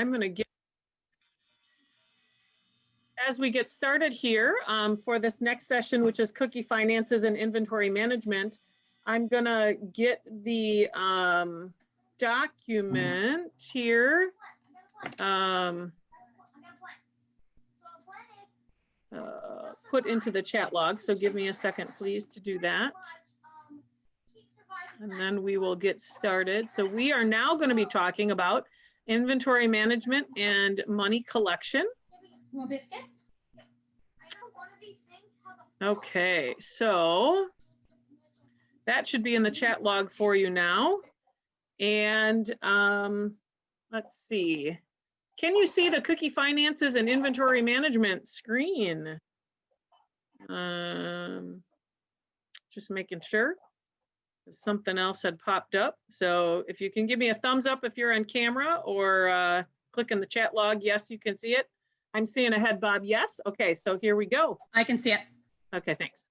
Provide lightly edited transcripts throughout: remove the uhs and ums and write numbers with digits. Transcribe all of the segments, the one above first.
I'm going to get, as we get started here for this next session, which is cookie finances and inventory management, I'm going to get the document here. Put into the chat log. So give me a second, please, to do that. And then we will get started. So we are now going to be talking about inventory management and money collection. Okay, so that should be in the chat log for you now. And let's see. Can you see the cookie finances and inventory management screen? Just making sure. Something else had popped up. So if you can give me a thumbs up if you're on camera, or click in the chat log. Yes, you can see it. I'm seeing a head bob. Yes. Okay, so here we go. I can see it. Okay, thanks.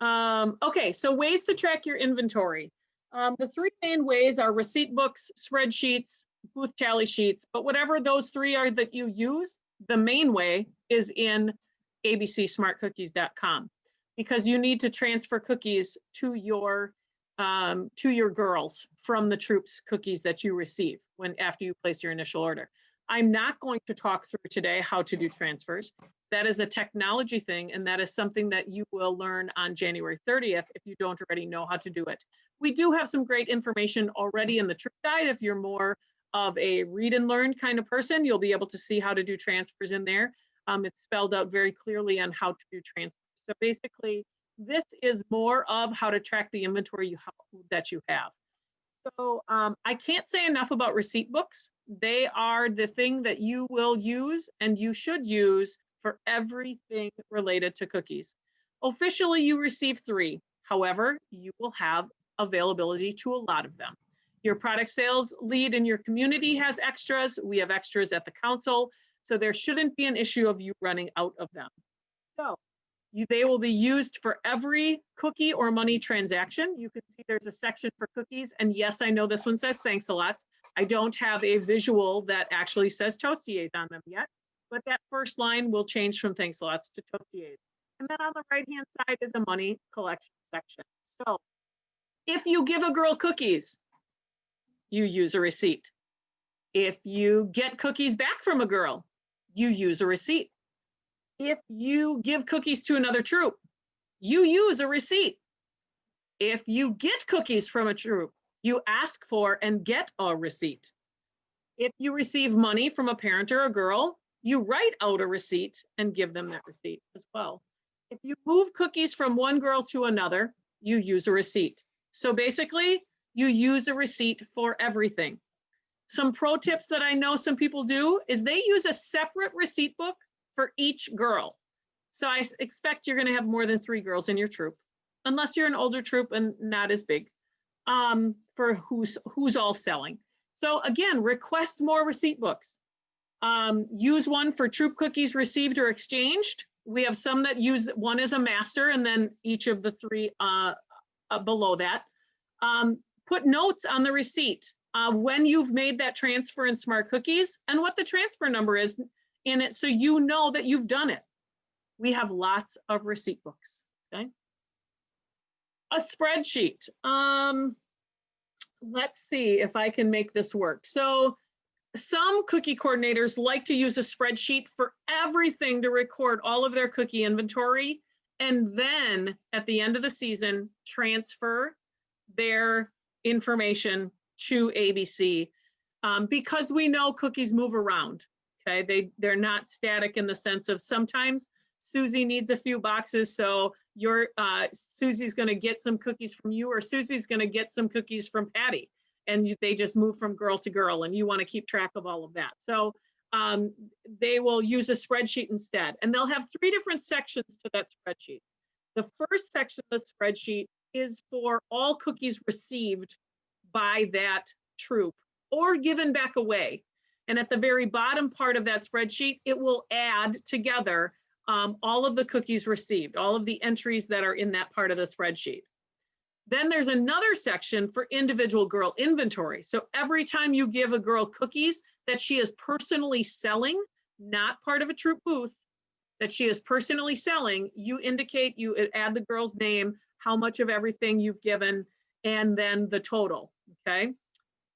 Okay, so ways to track your inventory. The three main ways are receipt books, spreadsheets, booth tally sheets, but whatever those three are that you use, the main way is in abcsmartcookies.com, because you need to transfer cookies to your girls from the troops cookies that you receive after you place your initial order. I'm not going to talk through today how to do transfers. That is a technology thing, and that is something that you will learn on January 30th if you don't already know how to do it. We do have some great information already in the troop guide. If you're more of a read and learn kind of person, you'll be able to see how to do transfers in there. It's spelled out very clearly on how to do transfers. So basically, this is more of how to track the inventory that you have. So I can't say enough about receipt books. They are the thing that you will use and you should use for everything related to cookies. Officially, you receive 3. However, you will have availability to a lot of them. Your product sales lead in your community has extras. We have extras at the council. So there shouldn't be an issue of you running out of them. So they will be used for every cookie or money transaction. You can see there's a section for cookies. And yes, I know this one says thanks a lot. I don't have a visual that actually says Tostiers on them yet, but that first line will change from thanks a lot to Tostiers. And then on the right-hand side is a money collection section. So if you give a girl cookies, you use a receipt. If you get cookies back from a girl, you use a receipt. If you give cookies to another troop, you use a receipt. If you get cookies from a troop, you ask for and get a receipt. If you receive money from a parent or a girl, you write out a receipt and give them that receipt as well. If you move cookies from one girl to another, you use a receipt. So basically, you use a receipt for everything. Some pro tips that I know some people do is they use a separate receipt book for each girl. So I expect you're going to have more than 3 girls in your troop, unless you're an older troop and not as big, for who's all selling. So again, request more receipt books. Use one for troop cookies received or exchanged. We have some that use one as a master and then each of the 3 below that. Put notes on the receipt of when you've made that transfer in Smart Cookies and what the transfer number is in it, so you know that you've done it. We have lots of receipt books, okay? A spreadsheet. Let's see if I can make this work. So some cookie coordinators like to use a spreadsheet for everything to record all of their cookie inventory, and then at the end of the season, transfer their information to ABC, because we know cookies move around. Okay, they're not static in the sense of sometimes Susie needs a few boxes, so Susie's going to get some cookies from you, or Susie's going to get some cookies from Patty, and they just move from girl to girl, and you want to keep track of all of that. So they will use a spreadsheet instead, and they'll have 3 different sections to that spreadsheet. The first section of the spreadsheet is for all cookies received by that troop or given back away. And at the very bottom part of that spreadsheet, it will add together all of the cookies received, all of the entries that are in that part of the spreadsheet. Then there's another section for individual girl inventory. So every time you give a girl cookies that she is personally selling, not part of a troop booth, that she is personally selling, you indicate, you add the girl's name, how much of everything you've given, and then the total, okay?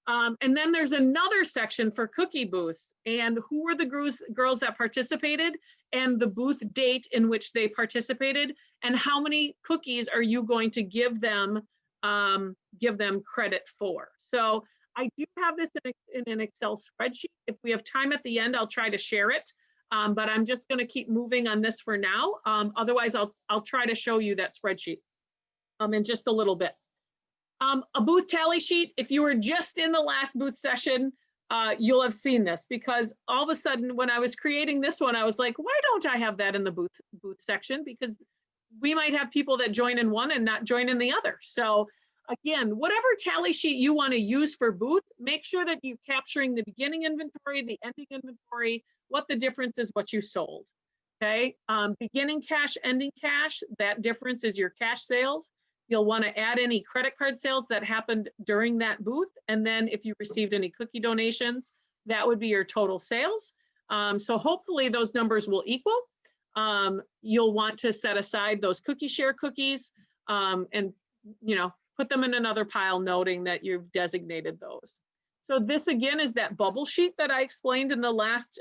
And then there's another section for cookie booths and who were the girls that participated and the booth date in which they participated and how many cookies are you going to give them credit for. So I do have this in an Excel spreadsheet. If we have time at the end, I'll try to share it. But I'm just going to keep moving on this for now. Otherwise, I'll try to show you that spreadsheet in just a little bit. A booth tally sheet, if you were just in the last booth session, you'll have seen this because all of a sudden when I was creating this one, I was like, why don't I have that in the booth section? Because we might have people that join in one and not join in the other. So again, whatever tally sheet you want to use for booth, make sure that you're capturing the beginning inventory, the ending inventory, what the difference is, what you sold. Okay, beginning cash, ending cash, that difference is your cash sales. You'll want to add any credit card sales that happened during that booth. And then if you received any cookie donations, that would be your total sales. So hopefully those numbers will equal. You'll want to set aside those cookie share cookies and, you know, put them in another pile noting that you've designated those. So this again is that bubble sheet that I explained in the last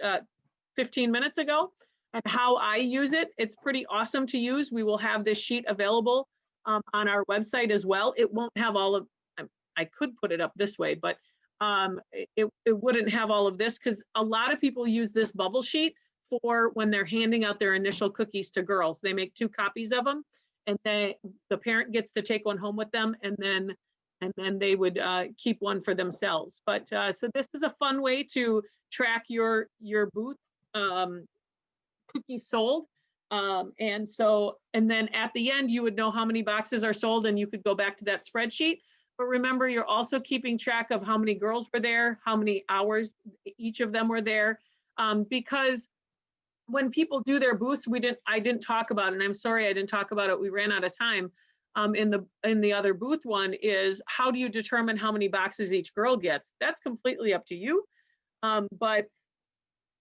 15 minutes ago and how I use it. It's pretty awesome to use. We will have this sheet available on our website as well. It won't have all of, I could put it up this way, but it wouldn't have all of this because a lot of people use this bubble sheet for when they're handing out their initial cookies to girls. They make 2 copies of them and the parent gets to take one home with them and then they would keep one for themselves. But so this is a fun way to track your booth cookies sold. And then at the end, you would know how many boxes are sold and you could go back to that spreadsheet. But remember, you're also keeping track of how many girls were there, how many hours each of them were there. Because when people do their booths, I didn't talk about it, and I'm sorry I didn't talk about it. We ran out of time. In the other booth one is how do you determine how many boxes each girl gets? That's completely up to you. But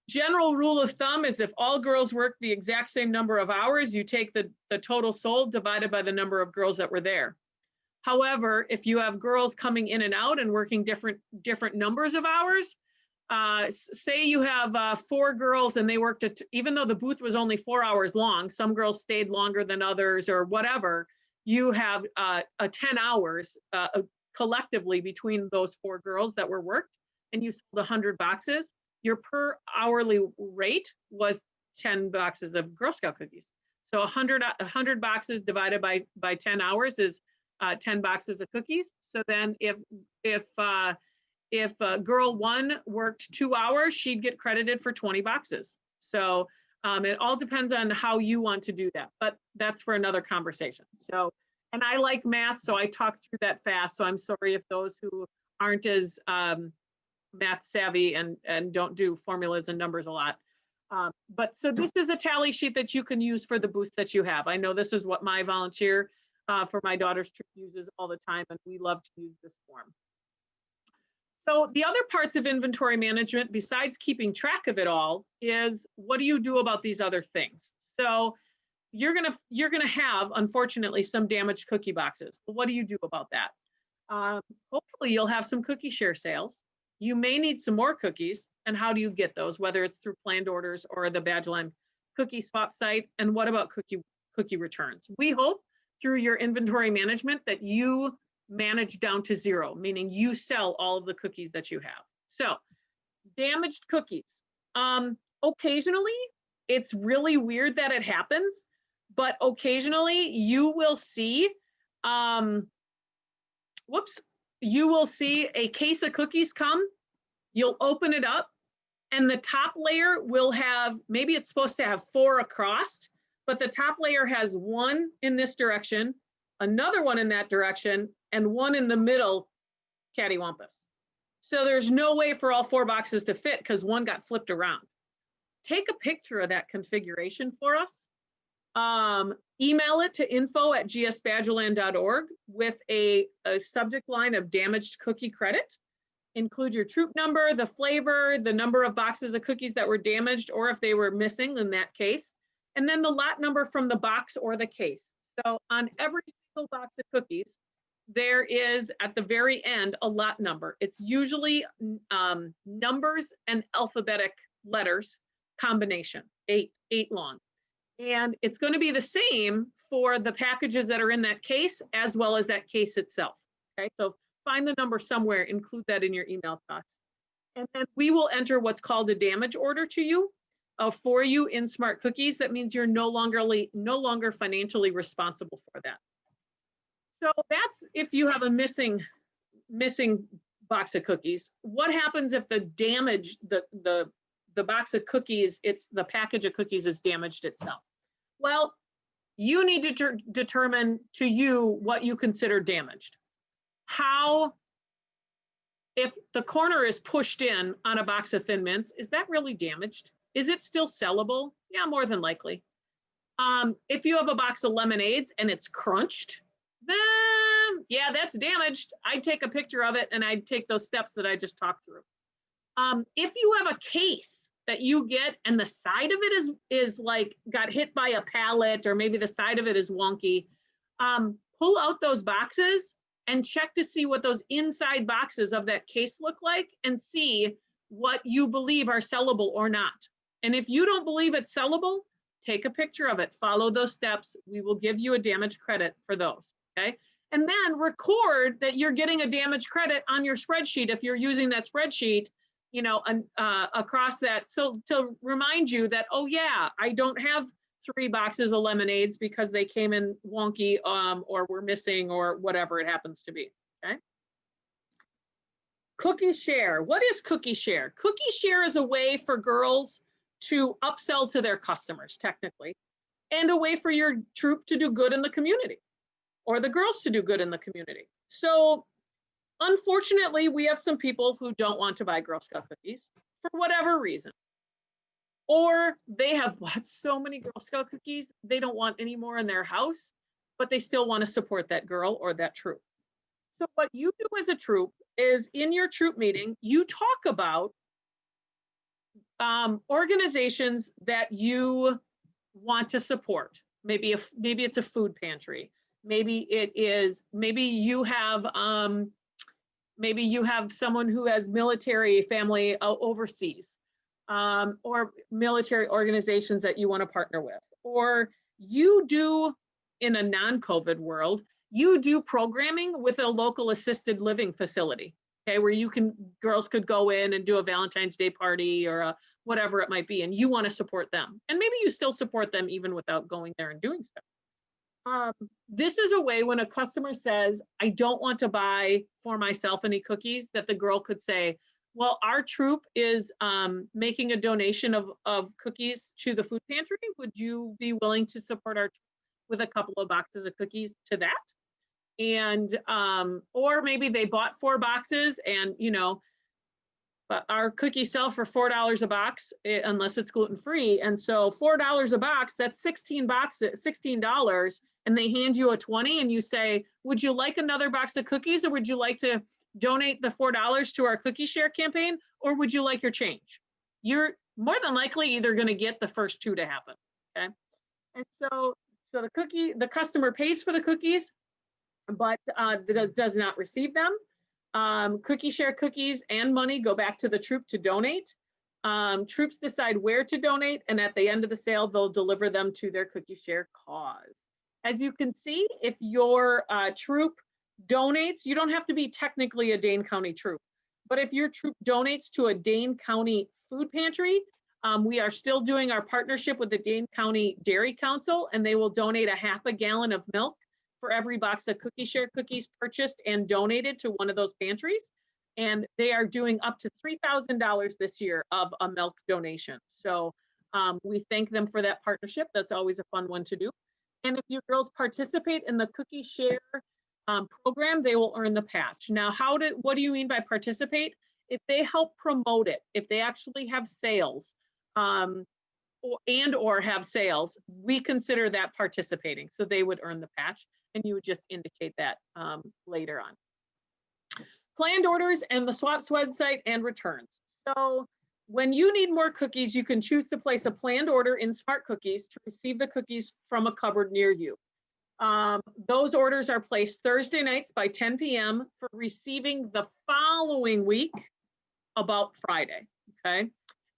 general rule of thumb is if all girls work the exact same number of hours, you take the total sold divided by the number of girls that were there. However, if you have girls coming in and out and working different numbers of hours, say you have 4 girls and they worked even though the booth was only 4 hours long, some girls stayed longer than others or whatever, you have 10 hours collectively between those 4 girls that were worked and you sold 100 boxes. Your per hourly rate was 10 boxes of Girl Scout cookies. So 100 boxes divided by 10 hours is 10 boxes of cookies. So then if girl 1 worked 2 hours, she'd get credited for 20 boxes. So it all depends on how you want to do that, but that's for another conversation. So, and I like math, so I talk through that fast. So I'm sorry if those who aren't as math savvy and don't do formulas and numbers a lot. But so this is a tally sheet that you can use for the booths that you have. I know this is what my volunteer for my daughter's trip uses all the time, and we love to use this form. So the other parts of inventory management, besides keeping track of it all, is what do you do about these other things? So you're gonna have, unfortunately, some damaged cookie boxes. Well, what do you do about that? Hopefully you'll have some cookie share sales. You may need some more cookies, and how do you get those, whether it's through planned orders or the Badgeline cookie swap site, and what about cookie returns? We hope through your inventory management that you manage down to 0, meaning you sell all of the cookies that you have. So damaged cookies. Occasionally, it's really weird that it happens, but occasionally you will see, you will see a case of cookies come, you'll open it up, and the top layer will have, maybe it's supposed to have 4 across, but the top layer has 1 in this direction, another 1 in that direction, and 1 in the middle, cattywampus. So there's no way for all 4 boxes to fit because 1 got flipped around. Take a picture of that configuration for us Email it to info@gsbadgerland.org with a subject line of damaged cookie credit. Include your troop number, the flavor, the number of boxes of cookies that were damaged, or if they were missing in that case, and then the lot number from the box or the case. So on every single box of cookies, there is at the very end a lot number. It's usually numbers and alphabetic letters combination, eight long. And it's going to be the same for the packages that are in that case as well as that case itself. Okay, so find the number somewhere, include that in your email to us. And then we will enter what's called a damage order to you for you in Smart Cookies. That means you're no longer financially responsible for that. So that's if you have a missing box of cookies. What happens if the damage, the box of cookies, it's the package of cookies is damaged itself? Well, you need to determine to you what you consider damaged. How, if the corner is pushed in on a box of Thin Mints, is that really damaged? Is it still sellable? Yeah, more than likely. If you have a box of lemonades and it's crunched, then yeah, that's damaged. I'd take a picture of it and I'd take those steps that I just talked through. If you have a case that you get and the side of it is like got hit by a pallet, or maybe the side of it is wonky, pull out those boxes and check to see what those inside boxes of that case look like and see what you believe are sellable or not. And if you don't believe it's sellable, take a picture of it, follow those steps. We will give you a damage credit for those, okay? And then record that you're getting a damage credit on your spreadsheet if you're using that spreadsheet, you know, across that. So to remind you that, oh yeah, I don't have 3 boxes of lemonades because they came in wonky or were missing or whatever it happens to be, okay? Cookie share. What is cookie share? Cookie share is a way for girls to upsell to their customers, technically, and a way for your troop to do good in the community, or the girls to do good in the community. So unfortunately, we have some people who don't want to buy Girl Scout cookies for whatever reason. Or they have bought so many Girl Scout cookies, they don't want any more in their house, but they still want to support that girl or that troop. So what you do as a troop is in your troop meeting, you talk about organizations that you want to support. Maybe it's a food pantry. Maybe you have someone who has military family overseas, or military organizations that you want to partner with. Or you do, in a non-COVID world, you do programming with a local assisted living facility, okay, where girls could go in and do a Valentine's Day party or whatever it might be, and you want to support them. And maybe you still support them even without going there and doing stuff. This is a way when a customer says, I don't want to buy for myself any cookies, that the girl could say, well, our troop is making a donation of cookies to the food pantry. Would you be willing to support our troop with a couple of boxes of cookies to that? And, or maybe they bought 4 boxes and, you know, but our cookies sell for $4 a box, unless it's gluten-free. And so $4 a box, that's 16 boxes, $16, and they hand you a 20 and you say, would you like another box of cookies, or would you like to donate the $4 to our cookie share campaign, or would you like your change? You're more than likely either going to get the first 2 to happen, okay? And so the customer pays for the cookies, but does not receive them. Cookie share cookies and money go back to the troop to donate. Troops decide where to donate, and at the end of the sale, they'll deliver them to their cookie share cause. As you can see, if your troop donates, you don't have to be technically a Dane County troop, but if your troop donates to a Dane County food pantry, we are still doing our partnership with the Dane County Dairy Council, and they will donate a half a gallon of milk for every box of cookie share cookies purchased and donated to one of those pantries. And they are doing up to $3,000 this year of a milk donation. So we thank them for that partnership. That's always a fun one to do. And if your girls participate in the cookie share program, they will earn the patch. Now, what do you mean by participate? If they help promote it, if they actually have sales, or have sales, we consider that participating. So they would earn the patch, and you would just indicate that later on. Planned orders and the SWAP's website and returns. So when you need more cookies, you can choose to place a planned order in Smart Cookies to receive the cookies from a cupboard near you. Those orders are placed Thursday nights by 10 p.m. for receiving the following week about Friday, okay?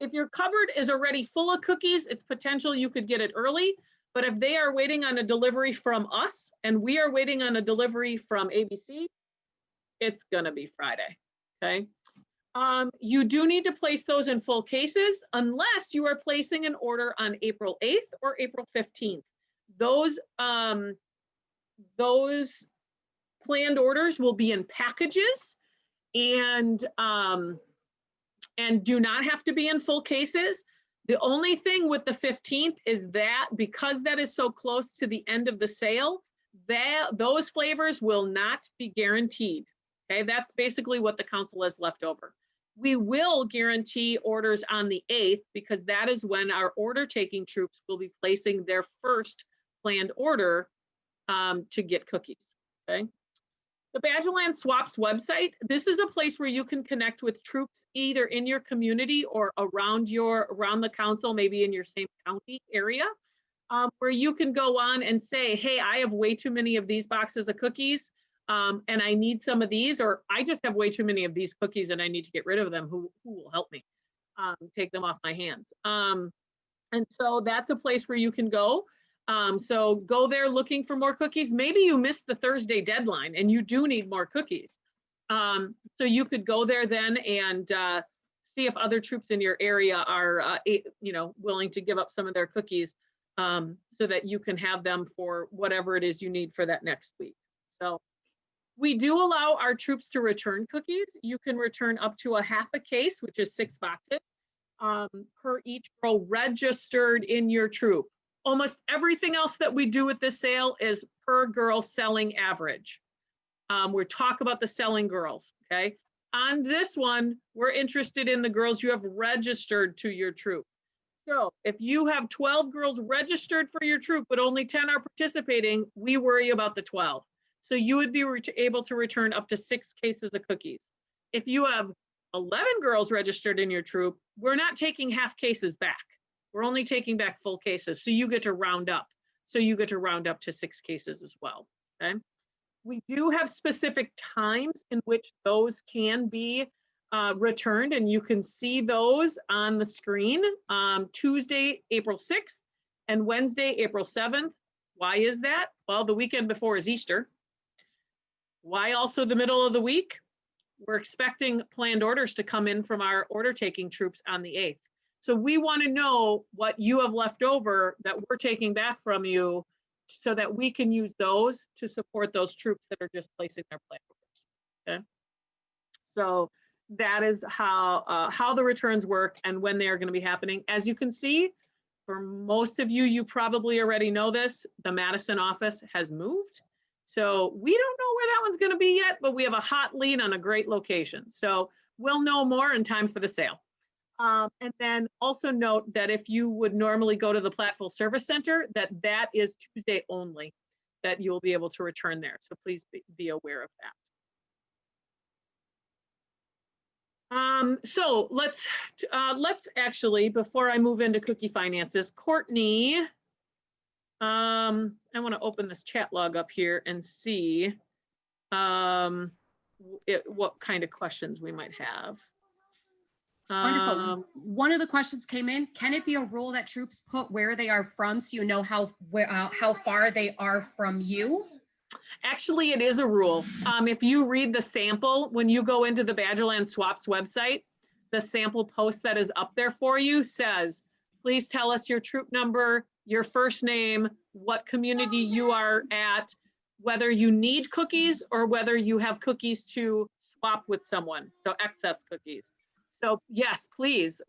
If your cupboard is already full of cookies, it's potential you could get it early, but if they are waiting on a delivery from us and we are waiting on a delivery from ABC, it's gonna be Friday, okay? You do need to place those in full cases unless you are placing an order on April 8th or April 15th. Those planned orders will be in packages and do not have to be in full cases. The only thing with the 15th is that because that is so close to the end of the sale, those flavors will not be guaranteed. Okay, that's basically what the council has left over. We will guarantee orders on the 8th because that is when our order taking troops will be placing their first planned order to get cookies, okay? The Badgerland Swaps website, this is a place where you can connect with troops either in your community or around the council, maybe in your same county area, where you can go on and say, hey, I have way too many of these boxes of cookies and I need some of these, or I just have way too many of these cookies and I need to get rid of them. Who will help me take them off my hands? And so that's a place where you can go. So go there looking for more cookies. Maybe you missed the Thursday deadline and you do need more cookies. So you could go there then and see if other troops in your area are, willing to give up some of their cookies so that you can have them for whatever it is you need for that next week. So we do allow our troops to return cookies. You can return up to a half a case, which is 6 boxes per each girl registered in your troop. Almost everything else that we do with this sale is per girl selling average. We're talking about the selling girls, okay? On this one, we're interested in the girls you have registered to your troop. So if you have 12 girls registered for your troop, but only 10 are participating, we worry about the 12. So you would be able to return up to 6 cases of cookies. If you have 11 girls registered in your troop, we're not taking half cases back. We're only taking back full cases. So you get to round up. So you get to round up to 6 cases as well, okay? We do have specific times in which those can be returned, and you can see those on the screen. Tuesday, April 6th, and Wednesday, April 7th. Why is that? Well, the weekend before is Easter. Why also the middle of the week? We're expecting planned orders to come in from our order taking troops on the 8th. So we want to know what you have left over that we're taking back from you so that we can use those to support those troops that are just placing their planned orders, okay? So that is how the returns work and when they are going to be happening. As you can see, for most of you, you probably already know this, the Madison office has moved. So we don't know where that one's going to be yet, but we have a hot lead on a great location. So we'll know more in time for the sale. And then also note that if you would normally go to the Platteville Service Center, that is Tuesday only, that you'll be able to return there. So please be aware of that. So let's actually, before I move into cookie finances, Courtney, I want to open this chat log up here and see what kind of questions we might have. Wonderful. One of the questions came in. Can it be a rule that troops put where they are from so you know how far they are from you? Actually, it is a rule. If you read the sample, when you go into the Badgerland Swaps website, the sample post that is up there for you says, please tell us your troop number, your first name, what community you are at, whether you need cookies or whether you have cookies to swap with someone, so excess cookies. So yes, please.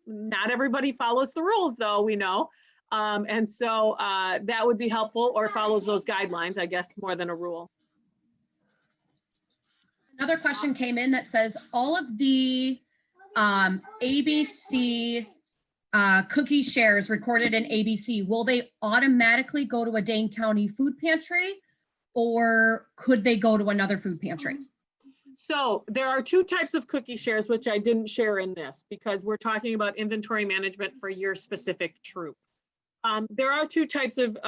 Not everybody follows the rules though, we know. And so that would be helpful, or follows those guidelines, I guess, more than a rule. Another question came in that says all of the ABC cookie shares recorded in ABC, will they automatically go to a Dane County food pantry, or could they go to another food pantry? So there are two types of cookie shares, which I didn't share in this because we're talking about inventory management for your specific troop. There are two types of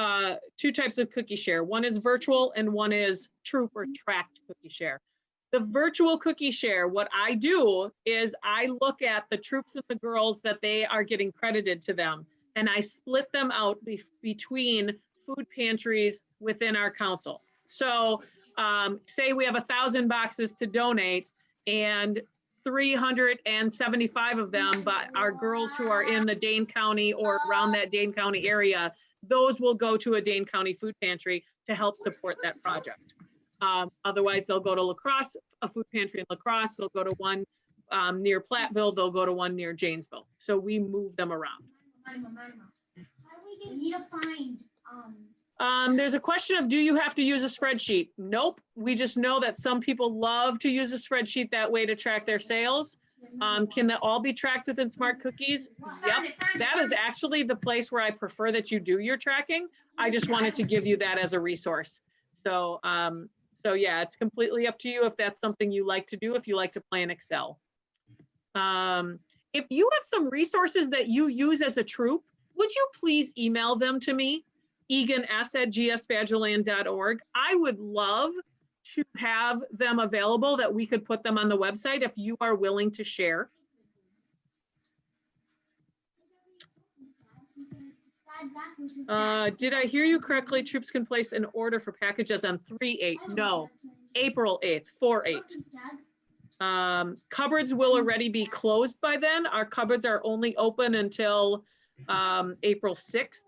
cookie share. One is virtual and one is troop or tracked cookie share. The virtual cookie share, what I do is I look at the troops and the girls that they are getting credited to them, and I split them out between food pantries within our council. So say we have 1,000 boxes to donate, and 375 of them, but our girls who are in the Dane County or around that Dane County area, those will go to a Dane County food pantry to help support that project. Otherwise, they'll go to La Crosse, a food pantry in La Crosse, they'll go to one near Platteville, they'll go to one near Janesville. So we move them around. We need to find, there's a question of, do you have to use a spreadsheet? Nope. We just know that some people love to use a spreadsheet that way to track their sales. Can that all be tracked within Smart Cookies? Yep. That is actually the place where I prefer that you do your tracking. I just wanted to give you that as a resource. So, so yeah, it's completely up to you if that's something you like to do, if you like to play in Excel. If you have some resources that you use as a troop, would you please email them to me? egan@gsbadgerland.org. I would love to have them available that we could put them on the website if you are willing to share. Did I hear you correctly? Troops can place an order for packages on 3/8. No, April 8th, 4/8. Cupboards will already be closed by then. Our cupboards are only open until April 6th.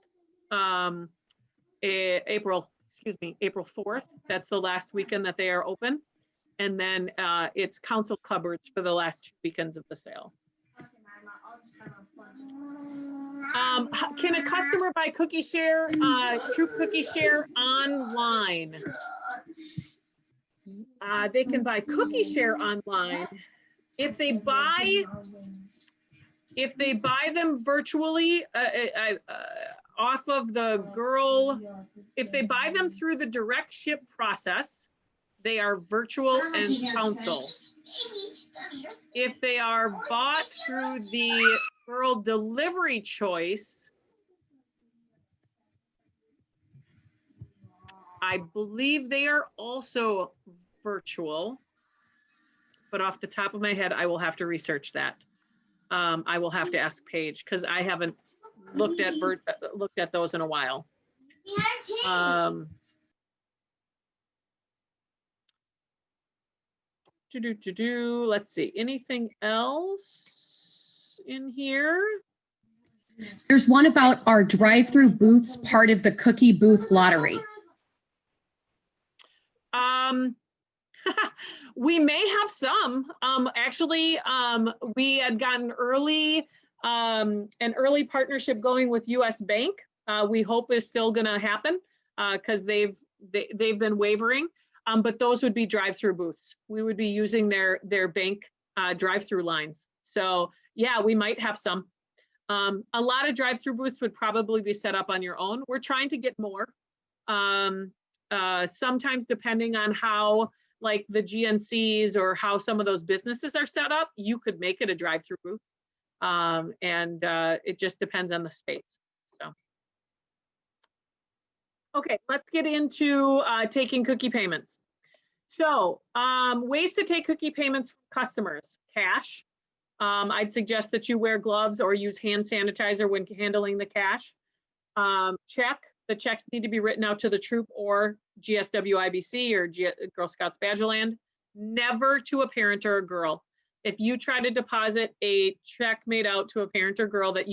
April 4th. That's the last weekend that they are open. And then it's council cupboards for the last 2 weekends of the sale. Can a customer buy cookie share, troop cookie share online? They can buy cookie share online. If they buy them virtually, off of the girl, if they buy them through the direct ship process, they are virtual and council. If they are bought through the girl delivery choice, I believe they are also virtual, but off the top of my head, I will have to research that. I will have to ask Paige because I haven't looked at those in a while. Let's see, anything else in here? There's one about our drive-through booths, part of the cookie booth lottery. We may have some. Actually, we had gotten an early partnership going with US Bank. We hope is still going to happen because they've been wavering. But those would be drive-through booths. We would be using their bank drive-through lines. So yeah, we might have some. A lot of drive-through booths would probably be set up on your own. We're trying to get more. Sometimes depending on how like the GNCs or how some of those businesses are set up, you could make it a drive-through booth. It just depends on the space. So. Okay, let's get into taking cookie payments. So ways to take cookie payments from customers: cash. I'd suggest that you wear gloves or use hand sanitizer when handling the cash. Check. The checks need to be written out to the troop or GSWIBC or Girl Scouts Badgerland. Never to a parent or a girl. If you try to deposit a check made out to a parent or girl that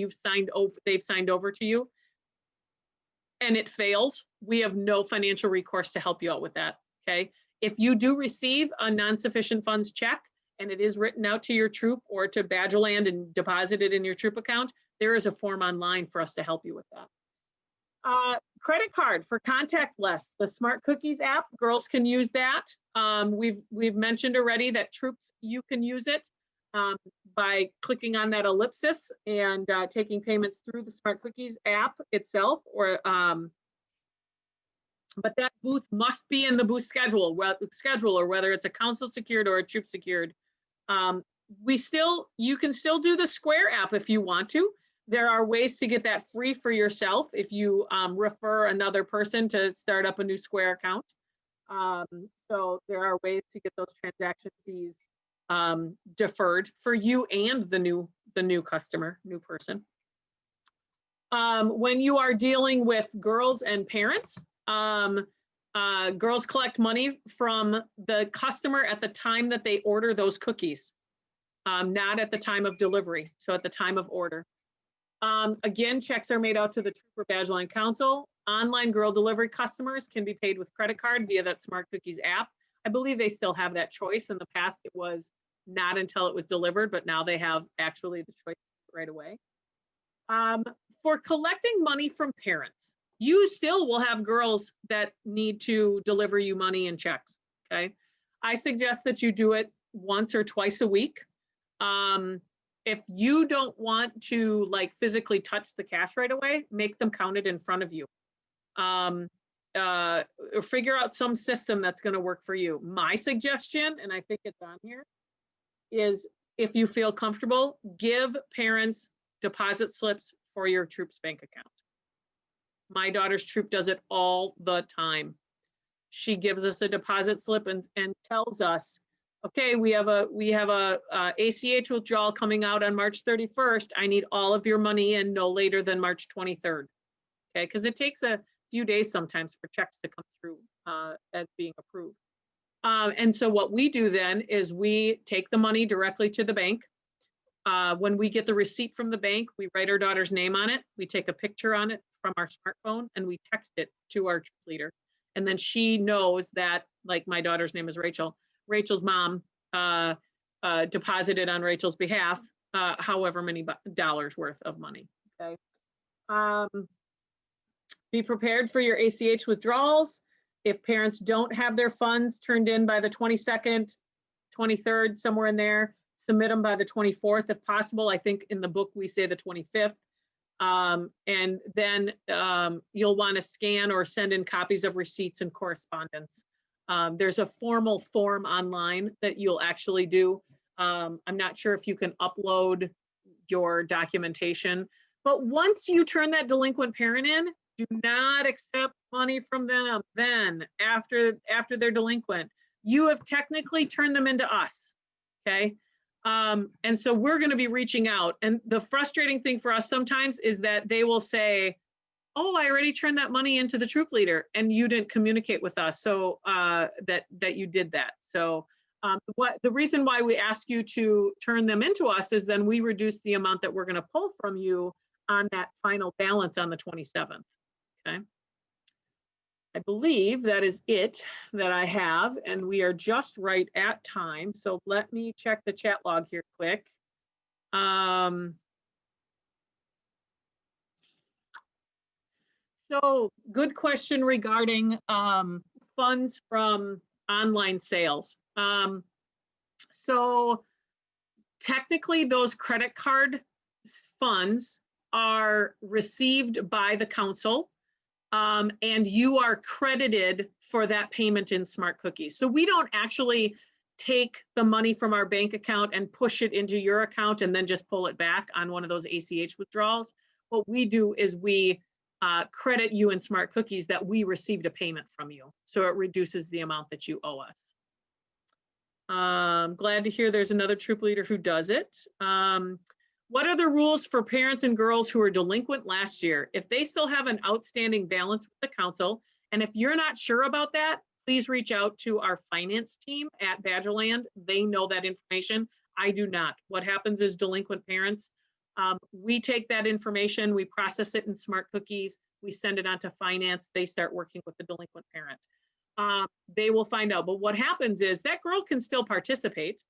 they've signed over to you, and it fails, we have no financial recourse to help you out with that, okay? If you do receive a non-sufficient funds check and it is written out to your troop or to Badgerland and deposited in your troop account, there is a form online for us to help you with that. Credit card for contactless, the Smart Cookies app, girls can use that. We've mentioned already that troops, you can use it. by clicking on that ellipsis and taking payments through the Smart Cookies app itself, or but that booth must be in the booth schedule, or whether it's a council secured or a troop secured. You can still do the Square app if you want to. There are ways to get that free for yourself if you refer another person to start up a new Square account. So there are ways to get those transaction fees deferred for you and the new customer, new person. When you are dealing with girls and parents, girls collect money from the customer at the time that they order those cookies, not at the time of delivery, so at the time of order. Again, checks are made out to the Trooper Badge Line Council. Online girl delivery customers can be paid with credit card via that Smart Cookies app. I believe they still have that choice. In the past, it was not until it was delivered, but now they have actually the choice right away. For collecting money from parents, you still will have girls that need to deliver you money and checks, okay? I suggest that you do it once or twice a week. If you don't want to like physically touch the cash right away, make them count it in front of you. Or figure out some system that's going to work for you. My suggestion, and I think it's on here, is if you feel comfortable, give parents deposit slips for your Troops bank account. My daughter's troop does it all the time. She gives us a deposit slip and tells us, okay, we have a ACH withdrawal coming out on March 31st. I need all of your money in no later than March 23rd. Okay, because it takes a few days sometimes for checks to come through as being approved. And so what we do then is we take the money directly to the bank. When we get the receipt from the bank, we write our daughter's name on it. We take a picture on it from our smartphone and we text it to our troop leader. And then she knows that, like my daughter's name is Rachel, Rachel's mom deposited on Rachel's behalf, however many dollars worth of money, okay? Be prepared for your ACH withdrawals. If parents don't have their funds turned in by the 22nd, 23rd, somewhere in there, submit them by the 24th if possible. I think in the book we say the 25th. And then you'll want to scan or send in copies of receipts and correspondence. There's a formal form online that you'll actually do. I'm not sure if you can upload your documentation, but once you turn that delinquent parent in, do not accept money from them then after they're delinquent. You have technically turned them into us, okay? And so we're going to be reaching out. And the frustrating thing for us sometimes is that they will say, oh, I already turned that money into the troop leader and you didn't communicate with us so that you did that. So the reason why we ask you to turn them into us is then we reduce the amount that we're going to pull from you on that final balance on the 27th. Okay. I believe that is it that I have, and we are just right at time. So let me check the chat log here quick. So good question regarding funds from online sales. So technically those credit card funds are received by the council. And you are credited for that payment in Smart Cookies. So we don't actually take the money from our bank account and push it into your account and then just pull it back on one of those ACH withdrawals. What we do is we credit you in Smart Cookies that we received a payment from you. So it reduces the amount that you owe us. Glad to hear there's another troop leader who does it. What are the rules for parents and girls who are delinquent last year? If they still have an outstanding balance with the council, and if you're not sure about that, please reach out to our finance team at Badgerland. They know that information. I do not. What happens is delinquent parents, we take that information, we process it in Smart Cookies, we send it on to finance, they start working with the delinquent parent. They will find out, but what happens is that girl can still participate.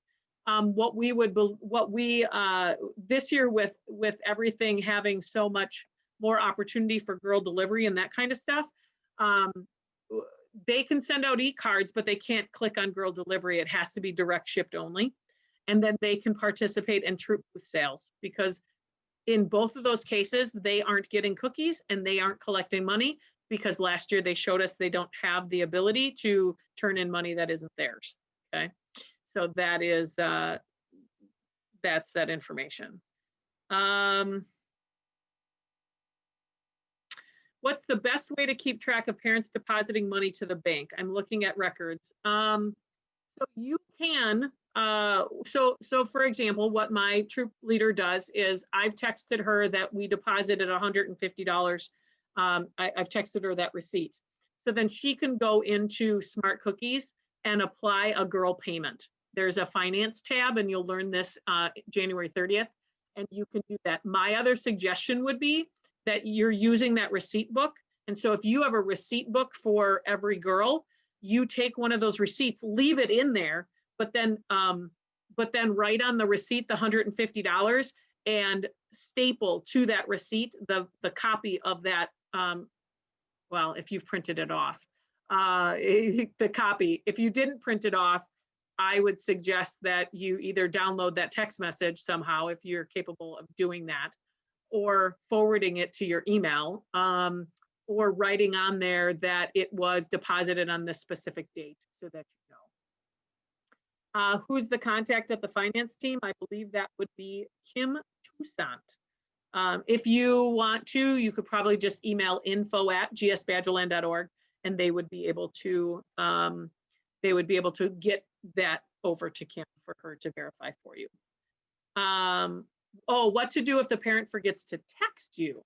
This year with everything having so much more opportunity for girl delivery and that kind of stuff, they can send out e-cards, but they can't click on girl delivery. It has to be direct shipped only. and then they can participate in troop booth sales, because in both of those cases, they aren't getting cookies and they aren't collecting money, because last year they showed us they don't have the ability to turn in money that isn't theirs. Okay, so that is that's that information. What's the best way to keep track of parents depositing money to the bank? I'm looking at records. So you can, so for example, what my troop leader does is I've texted her that we deposited $150. I've texted her that receipt. So then she can go into Smart Cookies and apply a girl payment. There's a finance tab, and you'll learn this January 30th, and you can do that. My other suggestion would be that you're using that receipt book. And so if you have a receipt book for every girl, you take one of those receipts, leave it in there, but then write on the receipt the $150 and staple to that receipt the copy of that. Well, if you've printed it off, the copy. If you didn't print it off, I would suggest that you either download that text message somehow if you're capable of doing that, or forwarding it to your email, or writing on there that it was deposited on this specific date so that you know. Who's the contact at the finance team? I believe that would be Kim Toussaint. If you want to, you could probably just email info@gsbadgerland.org, and they would be able to get that over to Kim for her to verify for you. Oh, what to do if the parent forgets to text you?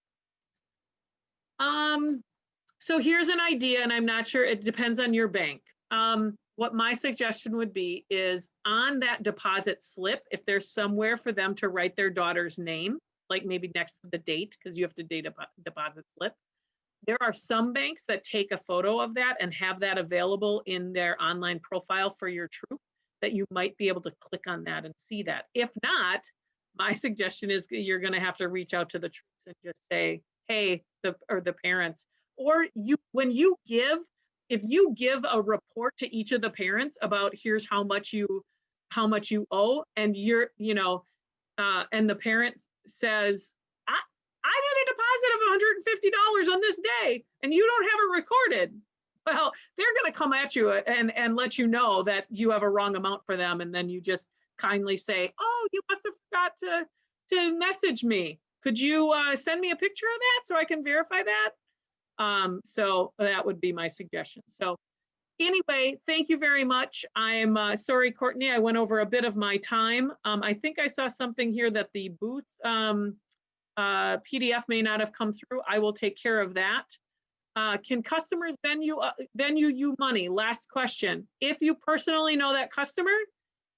So here's an idea, and I'm not sure, it depends on your bank. What my suggestion would be is on that deposit slip, if there's somewhere for them to write their daughter's name, like maybe next to the date, because you have to date a deposit slip. There are some banks that take a photo of that and have that available in their online profile for your troop, that you might be able to click on that and see that. If not, my suggestion is you're going to have to reach out to the troops and just say, hey, the parents, or if you give a report to each of the parents about here's how much you owe, and and the parent says, I did a deposit of $150 on this day and you don't have it recorded. Well, they're going to come at you and let you know that you have a wrong amount for them. And then you just kindly say, oh, you must have forgot to message me. Could you send me a picture of that so I can verify that? So that would be my suggestion. So anyway, thank you very much. I'm sorry, Courtney, I went over a bit of my time. I think I saw something here that the booth PDF may not have come through. I will take care of that. Can customers venue you money? Last question. If you personally know that customer,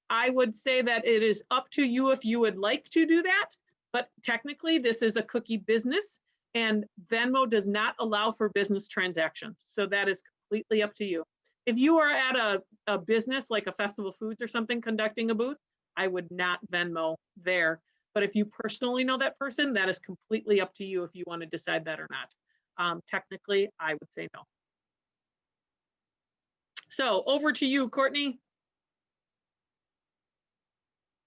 I would say that it is up to you if you would like to do that, but technically this is a cookie business and Venmo does not allow for business transactions. So that is completely up to you. If you are at a business like a Festival Foods or something conducting a booth, I would not Venmo there. But if you personally know that person, that is completely up to you if you want to decide that or not. Technically, I would say no. So over to you, Courtney.